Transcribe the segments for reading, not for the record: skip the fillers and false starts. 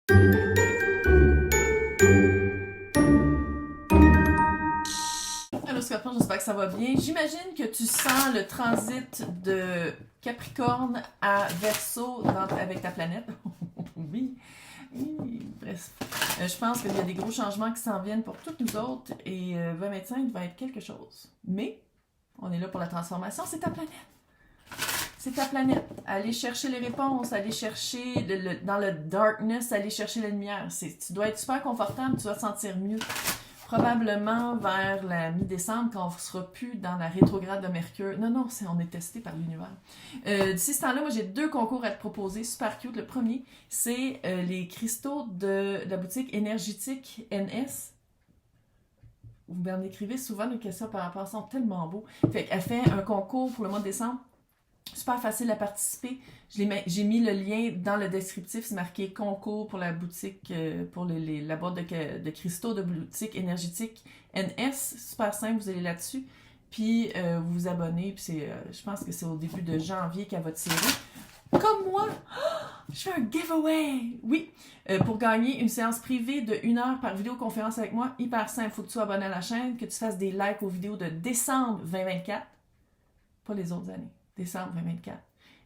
Allô Scorpion, j'espère que ça va bien. J'imagine que tu sens le transit de Capricorne à Verseau avec ta planète. Oui. Bref. Je pense qu'il y a des gros changements qui s'en viennent pour toutes nous autres et 2025 va être quelque chose. Mais on est là pour la transformation, c'est ta planète. C'est ta planète. Aller chercher les réponses, aller chercher dans le darkness, aller chercher la lumière. Tu dois être super confortable, tu vas te sentir mieux. Probablement vers la mi-décembre, quand on ne sera plus dans la rétrograde de Mercure. Non, on est testé par l'univers. D'ici ce temps-là, moi j'ai 2 concours à te proposer, super cute. Le premier, c'est les cristaux de la boutique énergétique NS. Vous m'en écrivez souvent des questions par rapport à ça, sont tellement beaux. Fait qu'elle fait un concours pour le mois de décembre. Super facile à participer. J'ai mis le lien dans le descriptif. C'est marqué concours pour la boutique, pour la boîte de cristaux de boutique énergétique NS. Super simple, vous allez là-dessus. Puis vous vous abonnez. Puis je pense que c'est au début de janvier qu'elle va tirer. Comme moi, je fais un giveaway. Oui, pour gagner une séance privée de 1 heure par vidéoconférence avec moi. Hyper simple. Il faut que tu sois abonné à la chaîne, que tu fasses des likes aux vidéos de décembre 2024. Pas les autres années. Décembre 2024.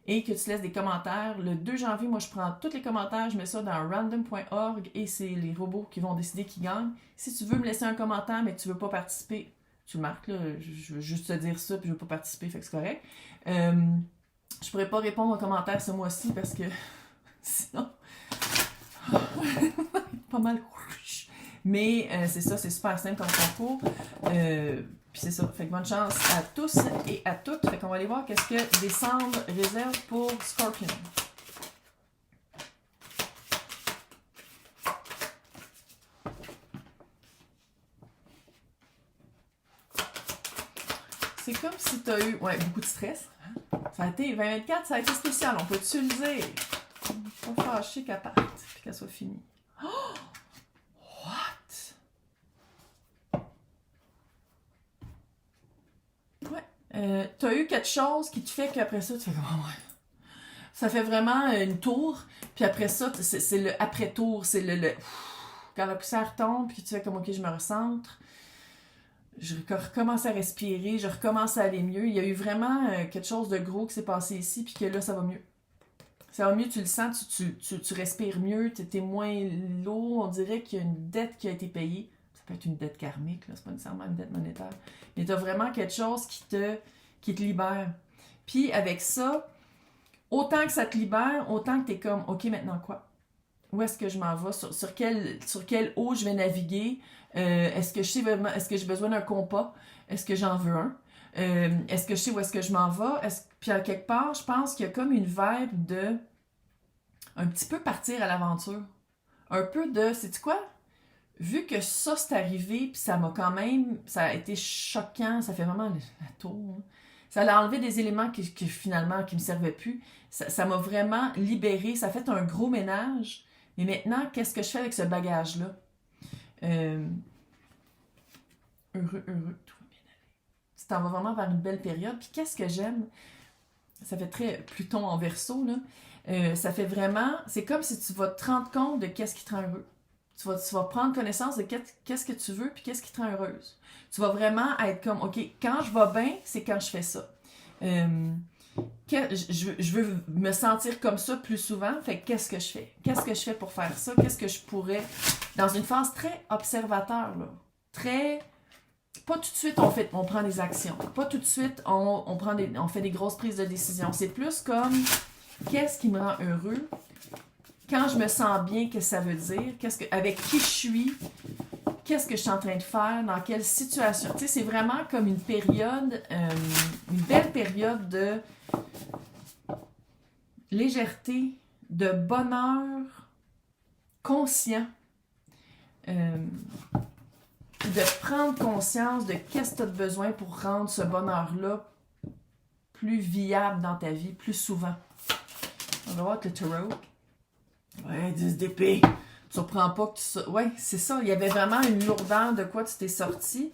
Et que tu laisses des commentaires. Le 2 janvier, moi, je prends tous les commentaires, je mets ça dans random.org et c'est les robots qui vont décider qui gagne. Si tu veux me laisser un commentaire, mais que tu ne veux pas participer, tu le marques, là. Je veux juste te dire ça, puis je ne veux pas participer, fait que c'est correct. Je pourrais pas répondre aux commentaires ce mois-ci parce que sinon, pas mal. Mais c'est ça, c'est super simple comme concours. Puis c'est ça. Fait que bonne chance à tous et à toutes. Fait qu'on va aller voir qu'est-ce que décembre réserve pour Scorpion. C'est comme si tu as eu beaucoup de stress. Ça a été 2024, ça a été spécial. On peut-tu le dire? Pas fâché qu'elle parte puis qu'elle soit finie. Oh! T'as eu quelque chose qui te fait qu'après ça, tu fais comme, oh ouais. Ça fait vraiment une tour, puis après ça, c'est le après-tour, c'est le quand la poussière tombe, puis tu fais comme, ok, je me recentre, je recommence à respirer, je recommence à aller mieux. Il y a eu vraiment quelque chose de gros qui s'est passé ici, puis que là, ça va mieux. Ça va mieux, tu le sens, tu respires mieux, t'es moins lourd, on dirait qu'il y a une dette qui a été payée. Ça peut être une dette karmique, là, c'est pas nécessairement une dette monétaire. Mais t'as vraiment quelque chose qui te libère. Puis avec ça, autant que ça te libère, autant que t'es comme, ok, maintenant quoi? Où est-ce que je m'en vais? Sur quelle eau je vais naviguer? Est-ce que je sais vraiment, est-ce que j'ai besoin d'un compas? Est-ce que j'en veux un? Est-ce que je sais où est-ce que je m'en vais? Puis à quelque part, je pense qu'il y a comme une vibe de un petit peu partir à l'aventure. Un peu de, sais-tu quoi? Vu que ça c'est arrivé, puis ça m'a quand même, ça a été choquant, ça fait vraiment la tour. Hein. Ça a enlevé des éléments qui finalement qui me servaient plus. Ça m'a vraiment libéré, ça a fait un gros ménage. Mais maintenant, qu'est-ce que je fais avec ce bagage-là? Heureux, tout va bien aller. Tu t'en vas vraiment vers une belle période. Puis qu'est-ce que j'aime? Ça fait très Pluton en Verseau, là. Ça fait vraiment, c'est comme si tu vas te rendre compte de qu'est-ce qui te rend heureux. Tu vas prendre connaissance de qu'est-ce que tu veux puis qu'est-ce qui te rend heureuse. Tu vas vraiment être comme, OK, quand je vais bien, c'est quand je fais ça. Je veux me sentir comme ça plus souvent, fait qu'est-ce que je fais? Qu'est-ce que je fais pour faire ça? Qu'est-ce que je pourrais... Dans une phase très observateur, là. Très... Pas tout de suite on prend des actions. Pas tout de suite on fait des grosses prises de décision. C'est plus comme, qu'est-ce qui me rend heureux? Quand je me sens bien, qu'est-ce que ça veut dire? Avec qui je suis? Qu'est-ce que je suis en train de faire? Dans quelle situation? Tu sais, c'est vraiment comme une période, une belle période de légèreté, de bonheur conscient. De prendre conscience de qu'est-ce que tu as besoin pour rendre ce bonheur-là plus viable dans ta vie, plus souvent. On va voir le tarot. Ouais, 10 d'épée. Tu ne surprends pas que tu... Ouais, c'est ça. Il y avait vraiment une lourdeur de quoi tu t'es sorti.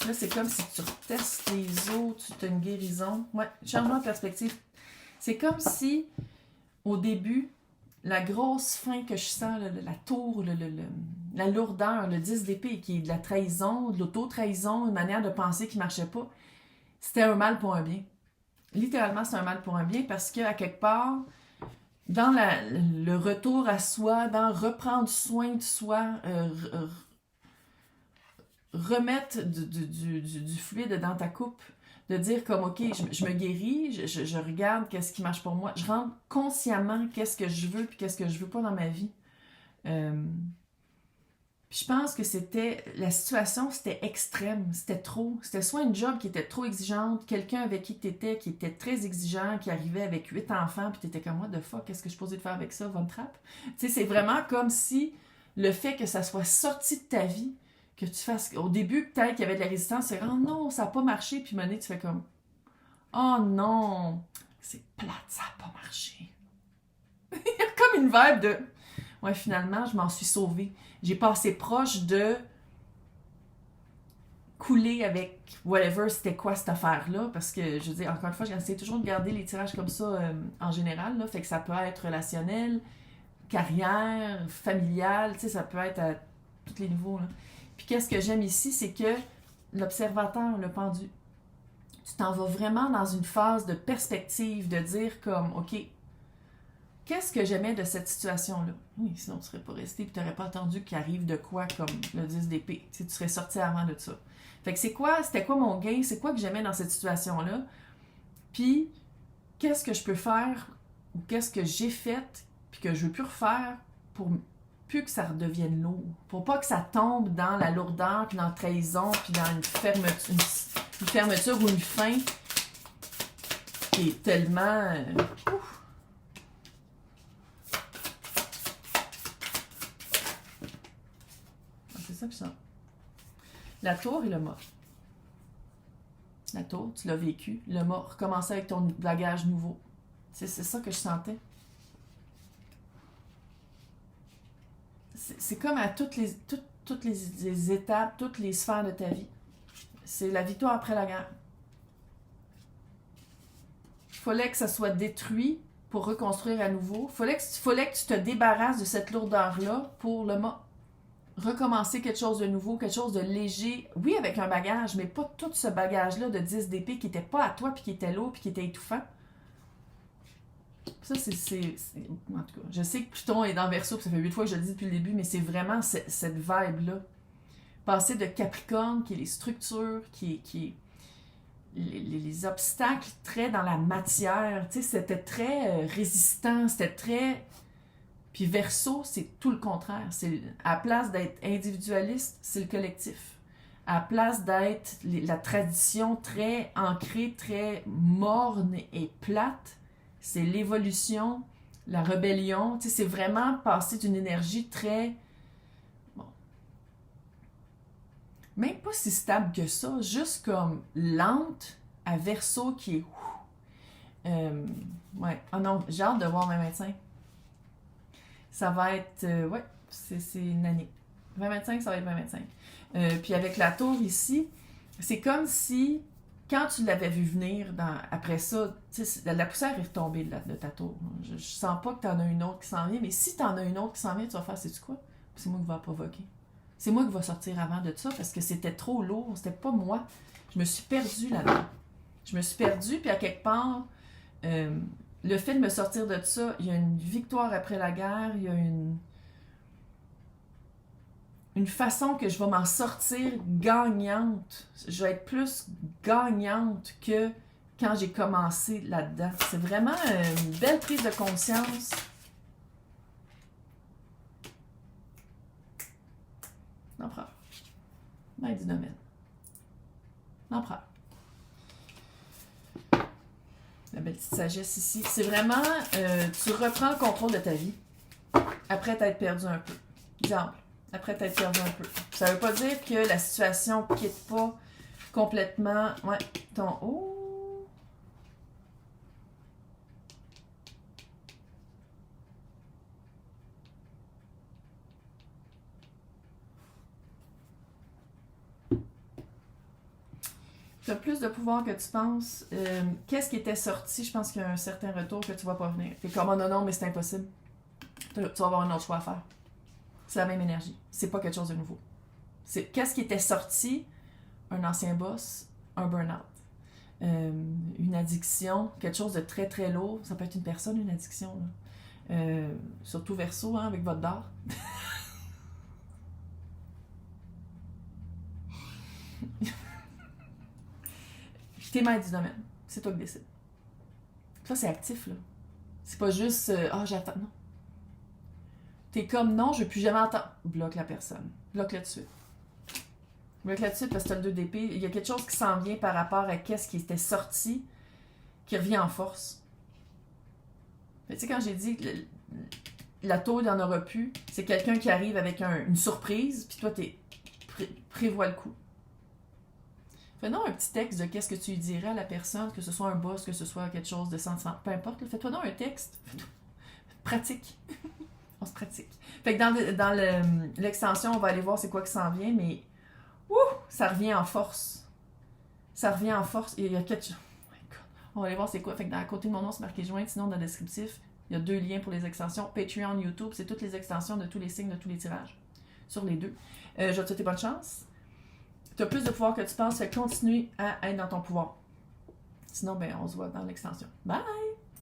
Là, c'est comme si tu retestes les autres, tu as une guérison. Ouais, changement de perspective. C'est comme si, au début, la grosse faim que je sens, la tour, la lourdeur, le 10 d'épée, qui est de la trahison, de l'auto-trahison, une manière de penser qui ne marchait pas, c'était un mal pour un bien. Littéralement, c'est un mal pour un bien parce qu'à quelque part, dans le retour à soi, dans reprendre soin de soi, remettre du fluide dans ta coupe, de dire comme, OK, je me guéris, je regarde qu'est-ce qui marche pour moi, je rentre consciemment qu'est-ce que je veux puis qu'est-ce que je veux pas dans ma vie. Puis je pense que la situation, c'était extrême, c'était trop. C'était soit une job qui était trop exigeante, quelqu'un avec qui tu étais qui était très exigeant, qui arrivait avec 8 enfants, puis tu étais comme, what the fuck, qu'est-ce que je suis supposée de faire avec ça, Von Trapp? Tu sais, c'est vraiment comme si le fait que ça soit sorti de ta vie, que tu fasses. Au début, peut-être qu'il y avait de la résistance, c'est oh non, ça n'a pas marché, puis maintenant tu fais comme, oh non, c'est plate, ça n'a pas marché. Il y a comme une vibe de, ouais, finalement, je m'en suis sauvée. J'ai passé proche de couler avec whatever c'était quoi cette affaire-là, parce que, je veux dire, encore une fois, j'essaie toujours de garder les tirages comme ça en général, là, fait que ça peut être relationnel, carrière, familial, tu sais, ça peut être à tous les niveaux, là. Puis qu'est-ce que j'aime ici, c'est que l'observateur, le pendu, tu t'en vas vraiment dans une phase de perspective, de dire comme, OK, qu'est-ce que j'aimais de cette situation-là? Oui, sinon tu serais pas resté et tu n'aurais pas attendu qu'il arrive de quoi comme le 10 d'épée. Tu serais sorti avant de ça. Fait que c'était quoi mon gain? C'est quoi que j'aimais dans cette situation-là? Puis, qu'est-ce que je peux faire ou qu'est-ce que j'ai fait puis que je veux plus refaire pour plus que ça redevienne lourd? Pour pas que ça tombe dans la lourdeur puis dans la trahison puis dans une fermeture ou une fin qui est tellement... C'est ça que ça. La tour et le mât. La tour, tu l'as vécu. Le mât, recommencer avec ton bagage nouveau. C'est ça que je sentais. C'est comme à toutes les étapes, toutes les sphères de ta vie. C'est la victoire après la guerre. Il fallait que ça soit détruit pour reconstruire à nouveau. Il fallait que tu te débarrasses de cette lourdeur-là pour le mât. Recommencer quelque chose de nouveau, quelque chose de léger. Oui, avec un bagage, mais pas tout ce bagage-là de 10 d'épée qui n'était pas à toi, puis qui était lourd, puis qui était étouffant. Ça, c'est... En tout cas, je sais que Pluton est dans Verseau, puis ça fait 8 fois que je le dis depuis le début, mais c'est vraiment cette vibe-là. Passer de Capricorne, qui est les structures, qui est les obstacles très dans la matière. Tu sais, c'était très résistant, c'était très... Puis Verseau, c'est tout le contraire. À la place d'être individualiste, c'est le collectif. À la place d'être la tradition très ancrée, très morne et plate, c'est l'évolution, la rébellion. Tu sais, c'est vraiment passer d'une énergie très... Bon. Même pas si stable que ça, juste comme lente à Verseau qui est... ouais. Oh non, j'ai hâte de voir 2025. Ça va être... ouais, c'est une année. 2025, ça va être 2025. Puis avec la tour ici, c'est comme si, quand tu l'avais vu venir, après ça, la poussière est retombée de ta tour. Je sens pas que tu en as une autre qui s'en vient, mais si tu en as une autre qui s'en vient, tu vas faire, sais-tu quoi? C'est moi qui va provoquer. C'est moi qui va sortir avant de ça parce que c'était trop lourd. C'était pas moi. Je me suis perdue là-dedans. Je me suis perdue, puis à quelque part... le fait de me sortir de ça, il y a une victoire après la guerre, il y a une façon que je vais m'en sortir gagnante. Je vais être plus gagnante que quand j'ai commencé là-dedans. C'est vraiment une belle prise de conscience. L'empereur. Maître du domaine. L'empereur. La belle petite sagesse ici. C'est vraiment, tu reprends le contrôle de ta vie après t'être perdu un peu. Exemple, après t'être perdu un peu. Ça veut pas dire que la situation quitte pas complètement, ouais, ton... Oh! Tu as plus de pouvoir que tu penses. Qu'est-ce qui était sorti? Je pense qu'il y a un certain retour que tu vas pas venir. T'es comme, oh non, mais c'est impossible. tu vas avoir un autre choix à faire. C'est la même énergie. C'est pas quelque chose de nouveau. C'est qu'est-ce qui était sorti, un ancien boss, un burn-out. Une addiction, quelque chose de très très lourd. Ça peut être une personne, une addiction. Là. Surtout Verseau, hein, avec votre dard. T'es maître du domaine. C'est toi qui décides. Ça, c'est actif, là. C'est pas juste j'attends. Non. T'es comme non, je veux plus jamais entendre. Bloque la personne. Bloque-la tout de suite. Bloque-la tout de suite parce que t'as le 2 d'épée. Il y a quelque chose qui s'en vient par rapport à qu'est-ce qui était sorti qui revient en force. Tu sais, quand j'ai dit que la tour, il n'y en aura plus, c'est quelqu'un qui arrive avec une surprise, puis toi, prévois le coup. Fais donc un petit texte de qu'est-ce que tu lui dirais à la personne, que ce soit un boss, que ce soit quelque chose de sentiment, peu importe. Là, fais-toi donc un texte. Pratique. On se pratique. Fait que dans l'extension, on va aller voir c'est quoi qui s'en vient, mais ça revient en force. Ça revient en force. Il y a quelque chose. Oh my God. On va aller voir c'est quoi. Fait que à côté de mon nom, c'est marqué joint. Sinon, dans le descriptif, il y a 2 liens pour les extensions. Patreon, YouTube, c'est toutes les extensions de tous les signes, de tous les tirages. Sur les 2. Je vais te souhaiter bonne chance. Tu as plus de pouvoir que tu penses. Fait continue à être dans ton pouvoir. Sinon, on se voit dans l'extension. Bye!